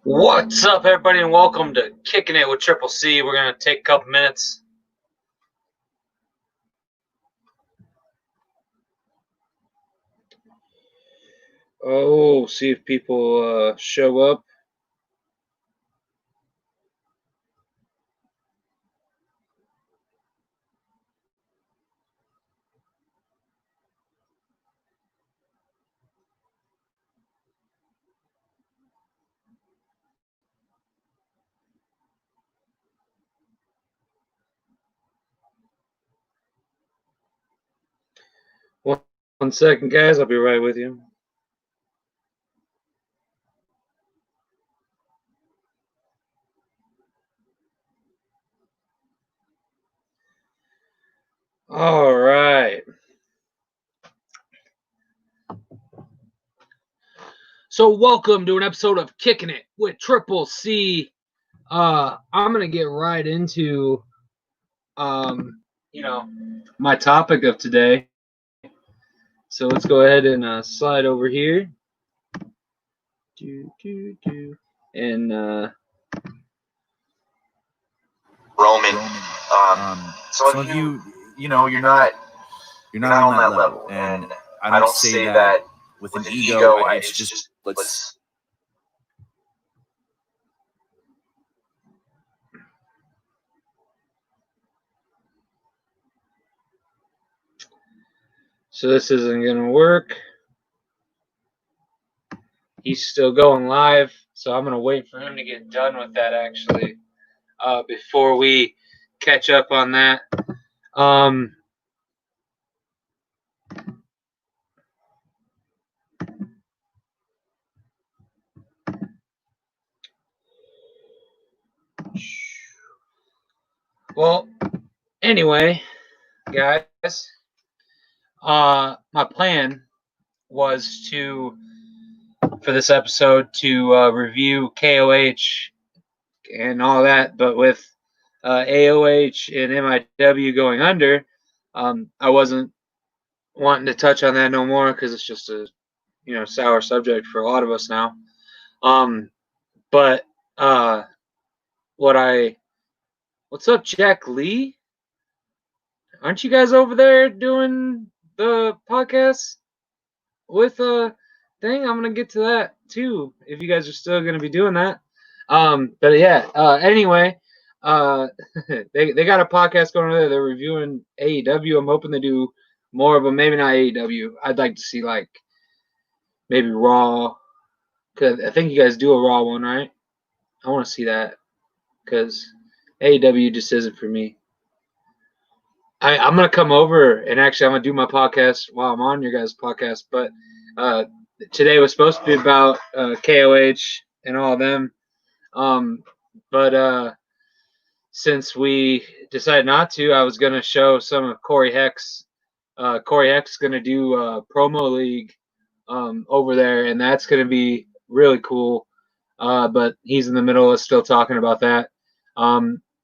What's up, everybody, and welcome to Kicking It with Triple C. We're going to take a couple minutes. See if people show up. One second, guys. I'll be right with you. All right. So welcome to an episode of Kicking It with Triple C. I'm going to get right into, my topic of today. So let's go ahead and slide over here. And Roman. Some of you, you're not on that level, and I don't say that with an ego. It's just let's. So this isn't going to work. He's still going live, so I'm going to wait for him to get done with that, actually, before we catch up on that. Well, anyway, guys, my plan was for this episode to review KOH and all that, but with AOH and MIW going under, I wasn't wanting to touch on that no more because it's just a sour subject for a lot of us now. But what's up, Jack Lee? Aren't you guys over there doing the podcast with a thing? I'm gonna get to that too if you guys are still gonna be doing that. But yeah. Anyway, they got a podcast going on there. They're reviewing AEW. I'm hoping they do more of them. Maybe not AEW. I'd like to see like maybe Raw. Cause I think you guys do a Raw one, right? I want to see that because AEW just isn't for me. I'm gonna come over and actually I'm gonna do my podcast while I'm on your guys' podcast. But today was supposed to be about KOH and all of them. But since we decided not to, I was gonna show some of Corey Heck's. Corey Heck's gonna do promo league over there, and that's gonna be really cool. But he's in the middle of still talking about that.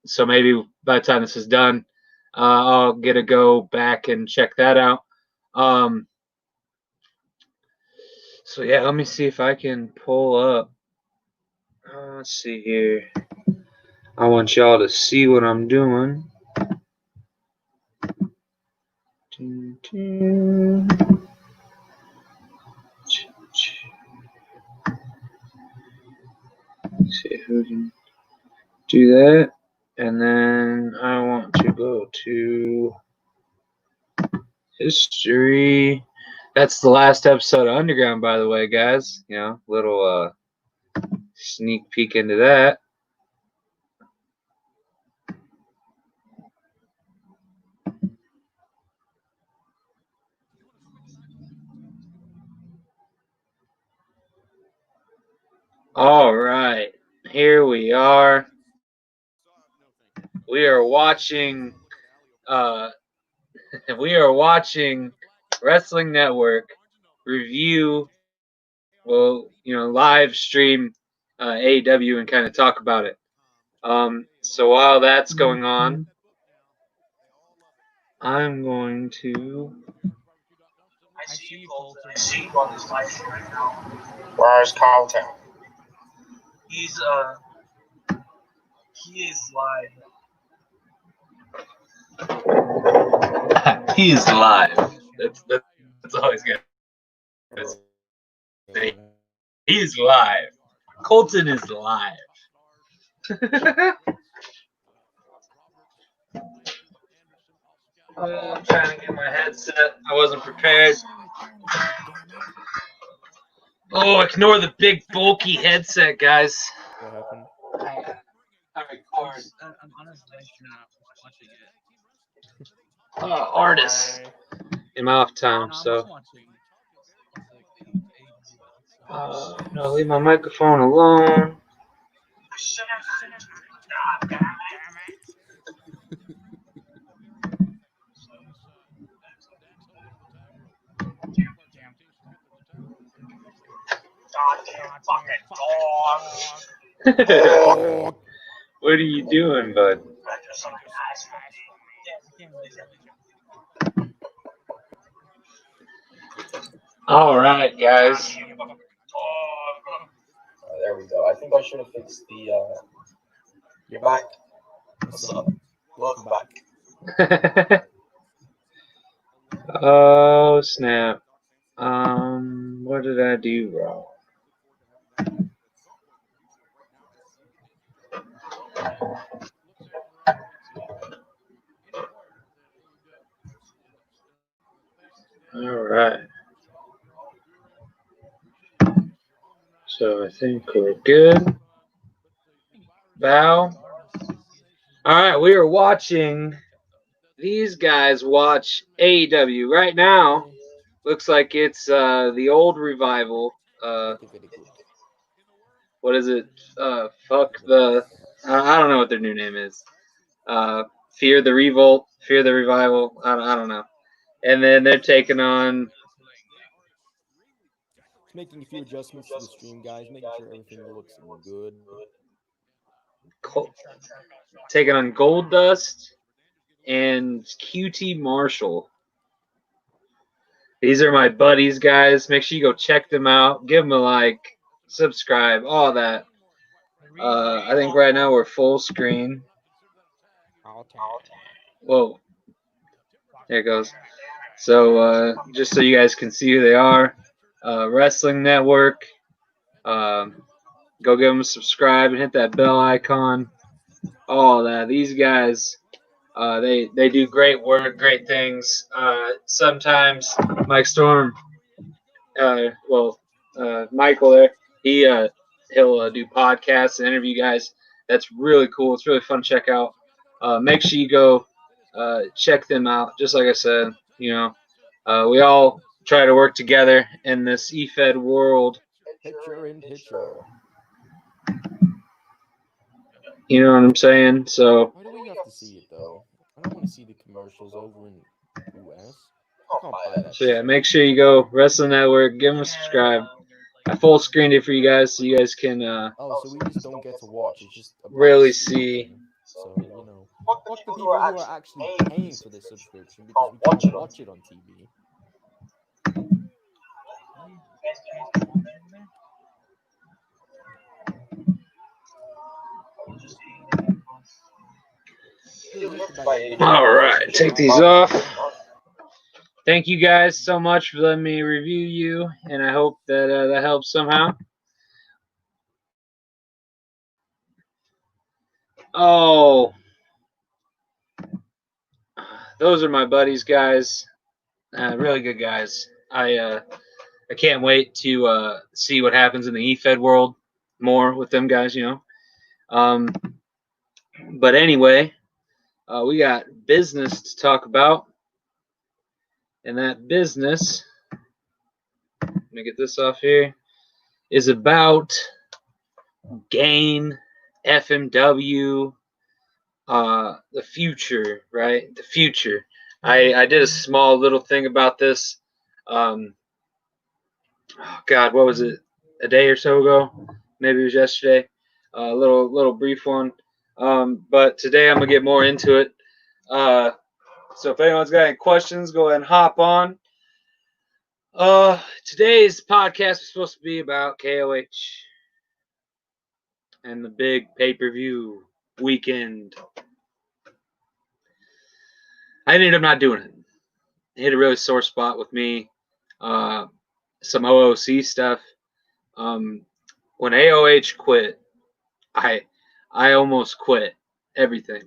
So maybe by the time this is done, I'll get to go back and check that out. So yeah, let me see if I can pull up. Let's see here. I want y'all to see what I'm doing. See if we can do that. And then I want to go to history. That's the last episode of Underground, by the way, guys. Little sneak peek into that. All right, here we are. We are watching. We are watching Wrestling Network review. Live stream AEW and kind of talk about it. So while that's going on, I'm going to. I see you, Colton. I see you on this live stream right now. Where's Colton? He is live. He is live. That's always good. He is live. Colton is live. I'm trying to get my headset. I wasn't prepared. Oh, ignore the big bulky headset, guys. What happened? I record. I'm honestly not watching it. Artists in my off time, No, so. I'm watching. No, leave my microphone alone. What are you doing, bud? All right, guys. There we go. I think I should have fixed the. You're back. What's up? Welcome back. Oh snap. What did I do wrong? All right. So I think we're good. Bow. All right, we are watching. These guys watch AEW right now. Looks like it's the old revival. Very good. What is it? Fuck the. I don't know what their new name is. Fear the Revolt, Fear the Revival. I don't know. And then they're taking on. Just making a few adjustments to the stream, guys. Making sure everything looks good. Taking on Gold Dust and QT Marshall. These are my buddies, guys. Make sure you go check them out. Give them a like, subscribe, all that. I think right now we're full screen. Whoa. There it goes. So just so you guys can see who they are, Wrestling Network. Go give them a subscribe and hit that bell icon. All that. These guys, they do great work, great things. Sometimes Mike Storm, Michael there, he'll do podcasts and interview guys. That's really cool. It's really fun to check out. Make sure you go check them out. Just like I said, we all try to work together in this EFED world. Hitcher and Hitcher. You know what I'm saying? So. Why do we have to see it though? I don't want to see the commercials over in US. I can't buy that. So yeah, make sure you go Wrestling Network, give them a subscribe. I full screened it for you guys so you guys can so we just don't get to watch. It's just a really see. So fuck the people who are actually paying for this subscription because we can't watch it on TV. All right, take these off. Thank you guys so much for letting me review you, and I hope that that helps somehow. Oh, those are my buddies, guys. Really good guys. I can't wait to see what happens in the EFED world more with them guys. But anyway, we got business to talk about, and that business. Let me get this off here. Is about G.A.M.E, FMW, the future, right? The future. I did a small little thing about this. Oh God, what was it? A day or so ago? Maybe it was yesterday. A little brief one. But today I'm gonna get more into it. So if anyone's got any questions, go ahead and hop on. Today's podcast is supposed to be about KOH. and the big pay-per-view weekend. I ended up not doing it. It hit a really sore spot with me. Some OOC stuff. When AOH quit, I almost quit everything.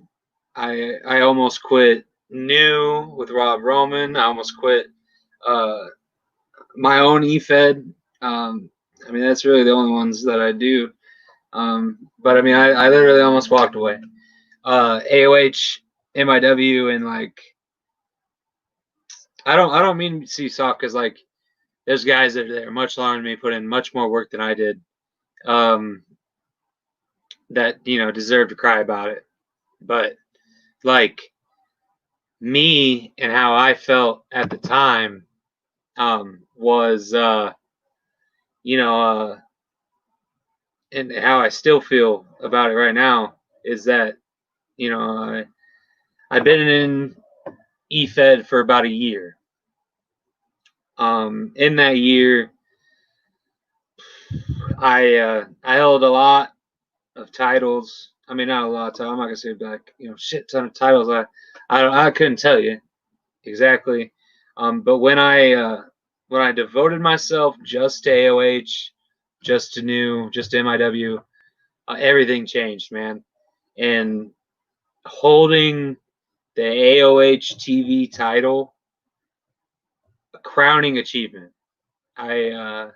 I almost quit New with Rob Roman. I almost quit my own EFED. I mean, that's really the only ones that I do. But I mean, I literally almost walked away. AOH, MIW, and like, I don't mean to see soft, because like there's guys that are much longer than me, put in much more work than I did, that, you know, deserve to cry about it. But like me and how I felt at the time was you know, and how I still feel about it right now is that, you know, I've been in EFED for about a year. In that year, I held a lot of titles. I mean, not a lot of titles. I'm not gonna say like, you know, shit ton of titles. I couldn't tell you exactly. But when I devoted myself just to AOH, just to New, just to MIW, everything changed, man. And holding the AOH TV title, a crowning achievement. I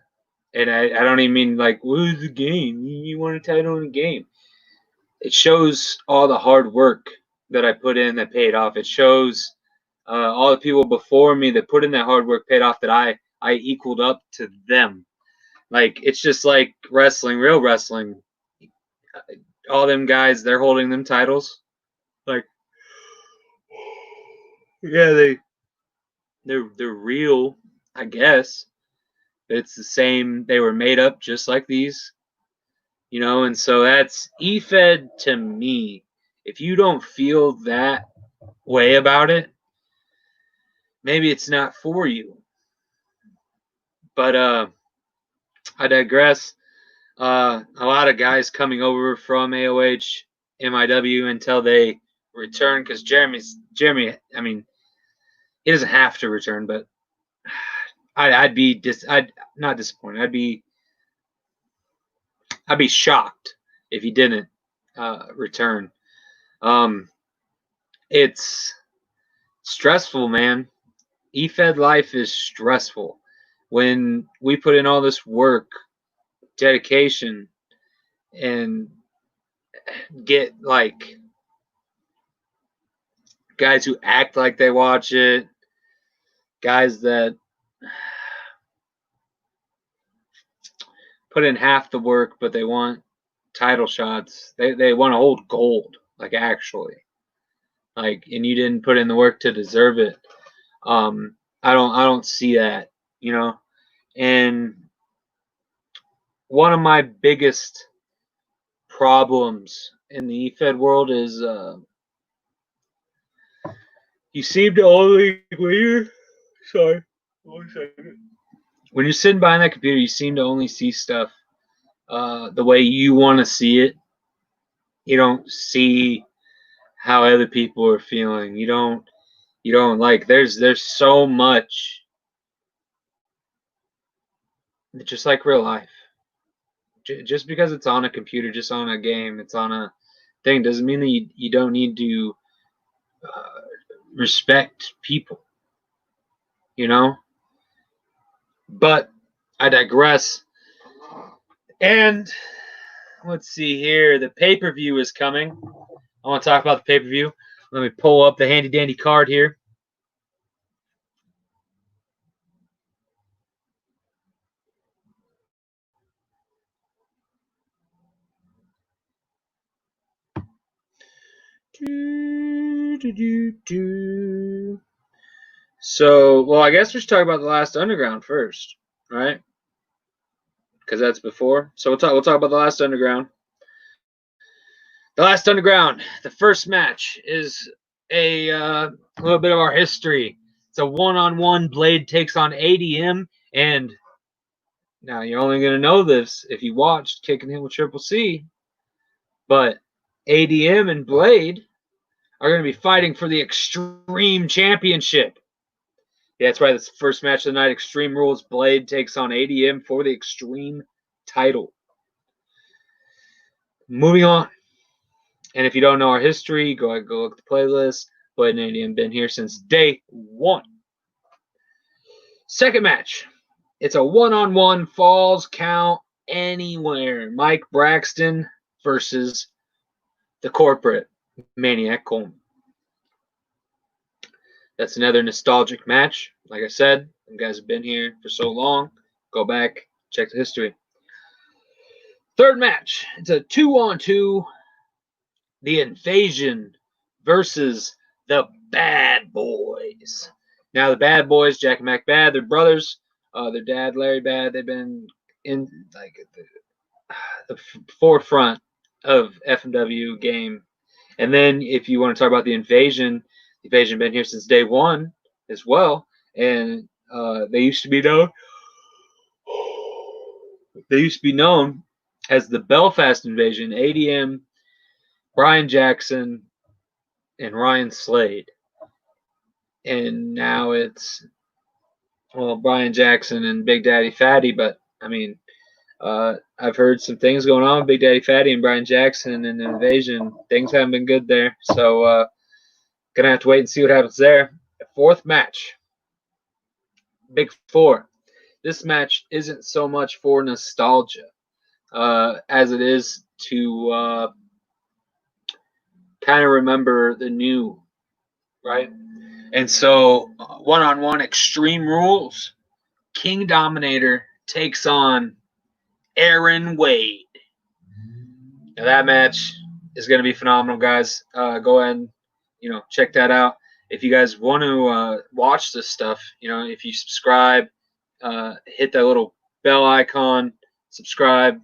don't even mean like, what is the game? You want a title in a game? It shows all the hard work that I put in that paid off. It shows all the people before me that put in that hard work paid off, that I equaled up to them. Like, it's just like wrestling, real wrestling. All them guys, they're holding them titles. Like, yeah, they're real, I guess. It's the same. They were made up just like these, you know. And so that's EFED to me. If you don't feel that way about it, maybe it's not for you. But I digress. A lot of guys coming over from AOH, MIW until they return, because Jeremy. I mean, he doesn't have to return, but I'd not disappointed. I'd be shocked if he didn't return. It's stressful, man. EFED life is stressful. When we put in all this work, dedication, and get like guys who act like they watch it, guys that put in half the work but they want title shots, they want to hold gold, like, actually, like, and you didn't put in the work to deserve it. I don't see that, you know. And one of my biggest problems in the EFED world is you seem to only, when you're sitting behind that computer, you seem to only see stuff the way you want to see it. You don't see how other people are feeling. You don't like, there's so much, just like real life. Just because it's on a computer, just on a game, it's on a thing, doesn't mean that you don't need to respect people, you know. But I digress. And let's see here. The pay-per-view is coming. I want to talk about the pay-per-view. Let me pull up the handy-dandy card here. So, well, I guess we should talk about the Last Underground first, right? Because that's before. So we'll talk about the Last Underground. The Last Underground, the first match, is a little bit of our history. It's a one-on-one. Blade takes on ADM, and now you're only going to know this if you watched Kicking It with Triple C. But ADM and Blade are going to be fighting for the Extreme Championship. Yeah, that's right. That's the first match of the night. Extreme Rules. Blade takes on ADM for the Extreme title. Moving on. And if you don't know our history, go look at the playlist. Blade and ADM been here since day one. Second match. It's a one-on-one falls count anywhere. Mike Braxton versus the corporate Maniac Colton. That's another nostalgic match. Like I said, you guys have been here for so long. Go back, check the history. Third match. It's a 2-on-2. The Invasion versus the Bad Boys. Now, the Bad Boys, Jack and Mac Bad, they're brothers. Their dad, Larry Bad, they've been in like the forefront of FMW game. And then if you want to talk about the Invasion been here since day one as well. And they used to be known as the Belfast Invasion. ADM, Brian Jackson, and Ryan Slade. And now it's, well, Brian Jackson and Big Daddy Fatty. But, I mean, I've heard some things going on with Big Daddy Fatty and Brian Jackson and the Invasion. Things haven't been good there. So, gonna have to wait and see what happens there. Fourth match. Big Four. This match isn't so much for nostalgia as it is to kind of remember the new, right? And so, one-on-one Extreme Rules. King Dominator takes on Aaron Wade. Now, that match is going to be phenomenal, guys. Go ahead and, check that out. If you guys want to watch this stuff, if you subscribe, hit that little bell icon, subscribe,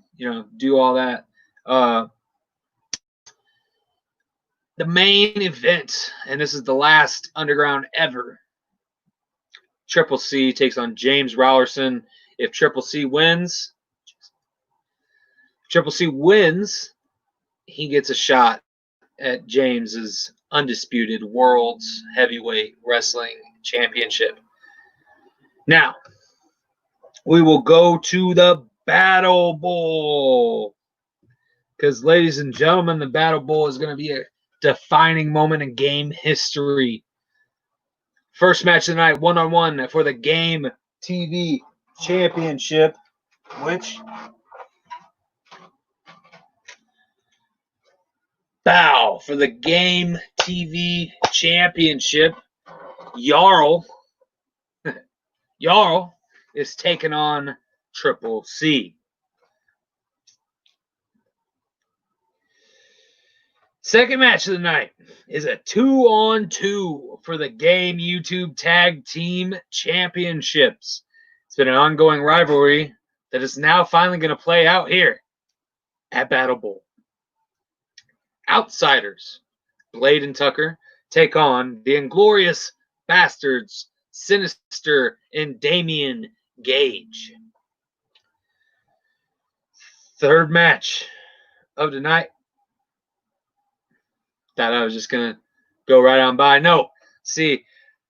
do all that. The main event, and this is the last underground ever. Triple C takes on James Rowlerson. If Triple C wins, he gets a shot at James's undisputed World's Heavyweight Wrestling Championship. Now, we will go to the Battle Bowl. Because, ladies and gentlemen, the Battle Bowl is going to be a defining moment in game history. First match of the night, one-on-one for the Game TV Championship, which bow for the Game TV Championship. Jarl is taking on Triple C. Second match of the night is a 2-on-2 for the Game YouTube Tag Team Championships. It's been an ongoing rivalry that is now finally going to play out here at Battle Bowl. Outsiders, Blade and Tucker, take on the Inglorious Bastards, Sinister and Damian Gage. Third match of the night. Thought I was just going to go right on by. No. See,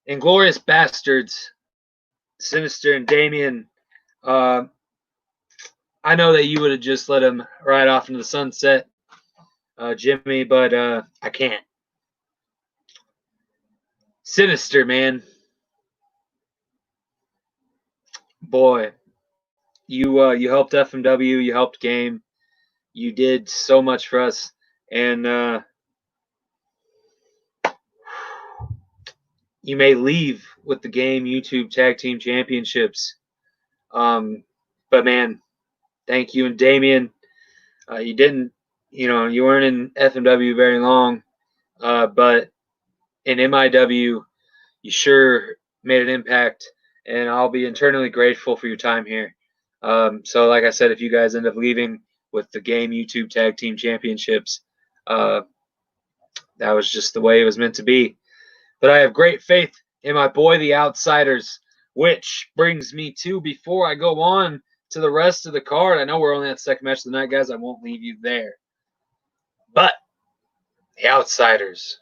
Inglorious Bastards, Sinister and Damian, I know that you would have just let him ride off into the sunset, Jimmy, but I can't. Sinister, man. Boy, you helped FMW, you helped Game. You did so much for us, and you may leave with the Game YouTube Tag Team Championships. But man, thank you. And Damian, you didn't, you weren't in FMW very long, but in MIW, you sure made an impact, and I'll be eternally grateful for your time here. So like I said, if you guys end up leaving with the Game YouTube Tag Team Championships, that was just the way it was meant to be. But I have great faith in my boy, the Outsiders, which brings me to, before I go on to the rest of the card, I know we're only at the second match of the night, guys. I won't leave you there. But the outsiders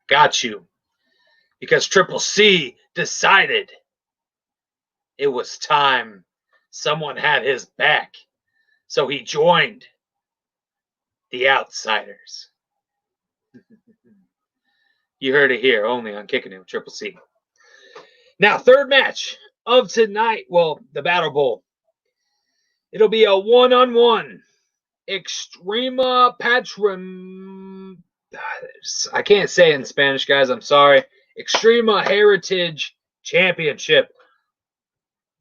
got you because Triple C decided it was time. Someone had his back, so he joined the outsiders. You heard it here, only on Kicking It with Triple C. Now, third match of tonight, well, the Battle Bowl. It'll be a one-on-one XTREMA I can't say it in Spanish, guys. I'm sorry. XTREMA Heritage Championship.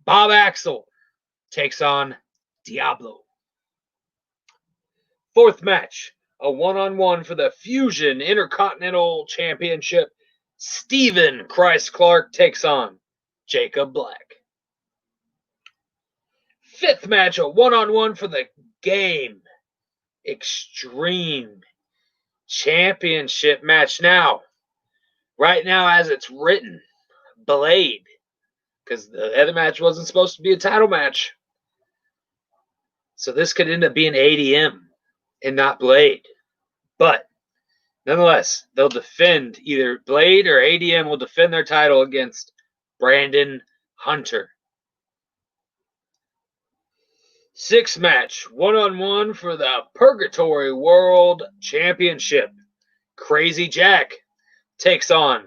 Bob Axel takes on Diablo. Fourth match, a one-on-one for the Fusion Intercontinental Championship. Steven Christ Clark takes on Jacob Black. Fifth match, a one-on-one for the G.A.M.E Extreme Championship match. Now, right now as it's written, Blade, because the other match wasn't supposed to be a title match. So this could end up being ADM and not Blade. But nonetheless, they'll defend, either Blade or ADM will defend their title against Brandon Hunter. Sixth match, one-on-one for the Purgatory World Championship. Crazy Jack takes on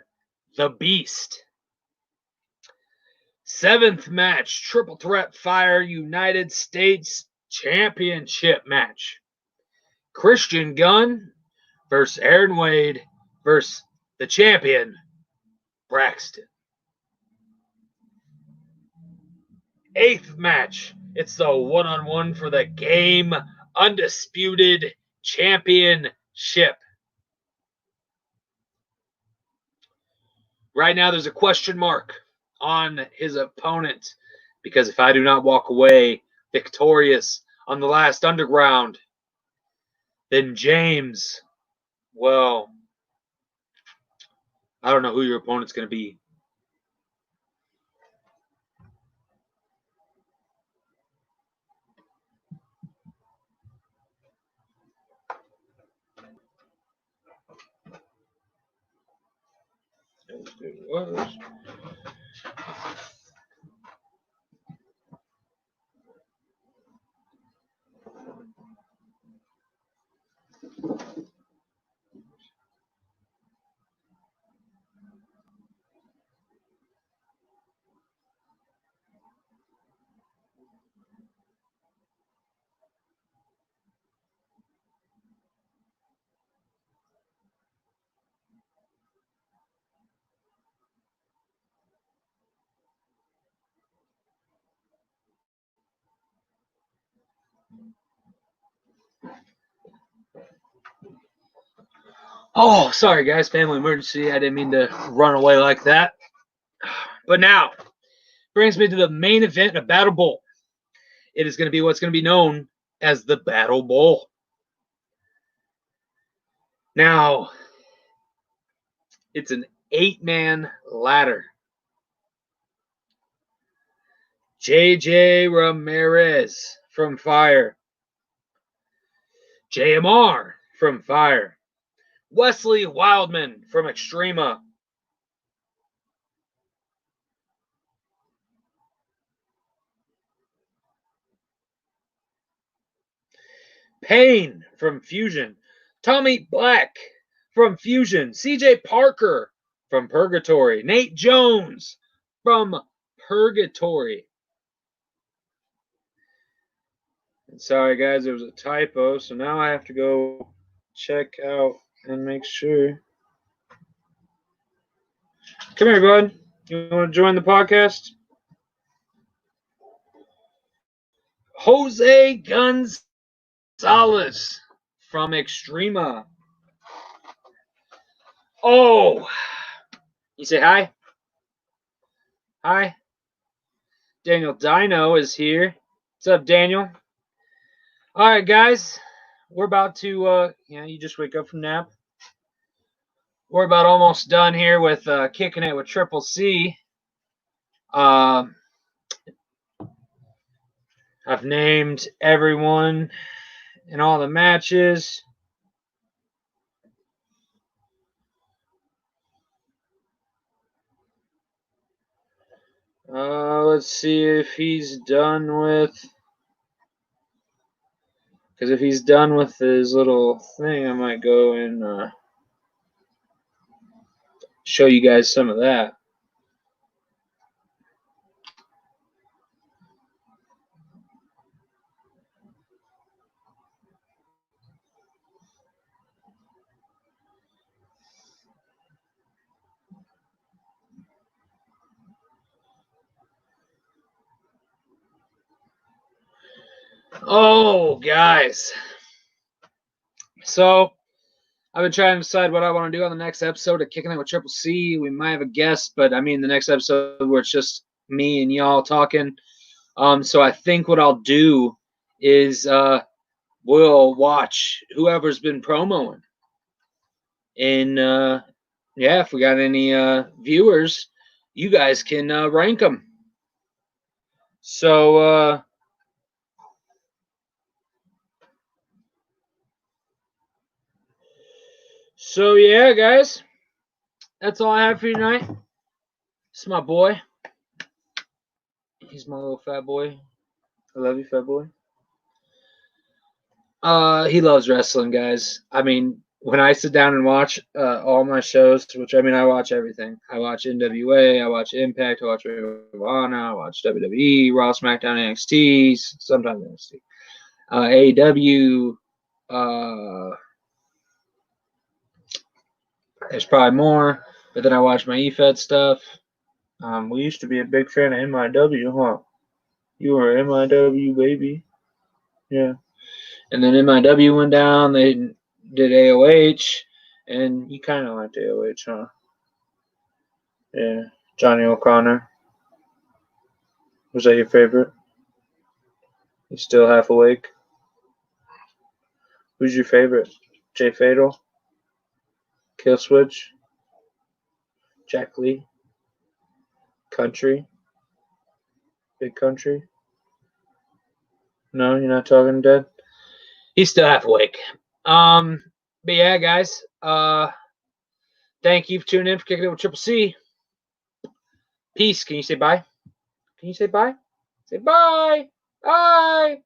the Beast. Seventh match, triple threat Fire United States Championship match. Christian Gunn versus Aaron Wade versus the champion, Braxton. Eighth match, it's the one-on-one for the G.A.M.E Undisputed Championship. Right now, there's a question mark on his opponent because if I do not walk away victorious on the last Underground, then James, well, I don't know who your opponent's going to be. Oh, sorry, guys. Family emergency. I didn't mean to run away like that. But now, brings me to the main event of Battle Bowl. It is going to be what's going to be known as the Battle Bowl. Now, it's an 8-man ladder. J.J. Ramirez from Fire. J.M.R. from Fire. Wesley Wildman from XTREMA. Payne from Fusion. Tommy Black from Fusion. CJ Parker from Purgatory. Nate Jones from Purgatory. And sorry, guys, there was a typo, so now I have to go check out and make sure. Come here, bud. You want to join the podcast? Jose Gonzalez from XTREMA. Oh, you say hi? Hi. Daniel Dino is here. What's up, Daniel? All right, guys. We're about to, you just wake up from nap. We're about almost done here with Kicking It with Triple C. I've named everyone in all the matches. Let's see if he's done with... Because if he's done with his little thing, I might go and show you guys some of that. Oh, guys. So, I've been trying to decide what I want to do on the next episode of Kicking It with Triple C. We might have a guest, but I mean the next episode where it's just me and y'all talking. So I think what I'll do is we'll watch whoever's been promoing. And yeah, if we got any viewers, you guys can rank them. So yeah, guys, that's all I have for you tonight. It's my boy. He's my little fat boy. I love you, fat boy. He loves wrestling, guys. I mean, when I sit down and watch all my shows, which I mean, I watch everything. I watch NWA, I watch Impact, I watch Ring of Honor, I watch WWE, Raw, SmackDown, NXT, sometimes NXT, AEW. There's probably more, but then I watch my EFED stuff. We used to be a big fan of MIW, huh? You were MIW, baby. Yeah. And then MIW went down. They did AOH, and you kind of liked AOH, huh? Yeah. Johnny O'Connor. Was that your favorite? You still half awake? Who's your favorite? Jay Fatal? Killswitch? Jack Lee? Country? Big Country? No, you're not talking dead? He's still half awake. But yeah, guys. Thank you for tuning in for Kicking It with Triple C. Peace. Can you say bye? Can you say bye? Say bye. Bye.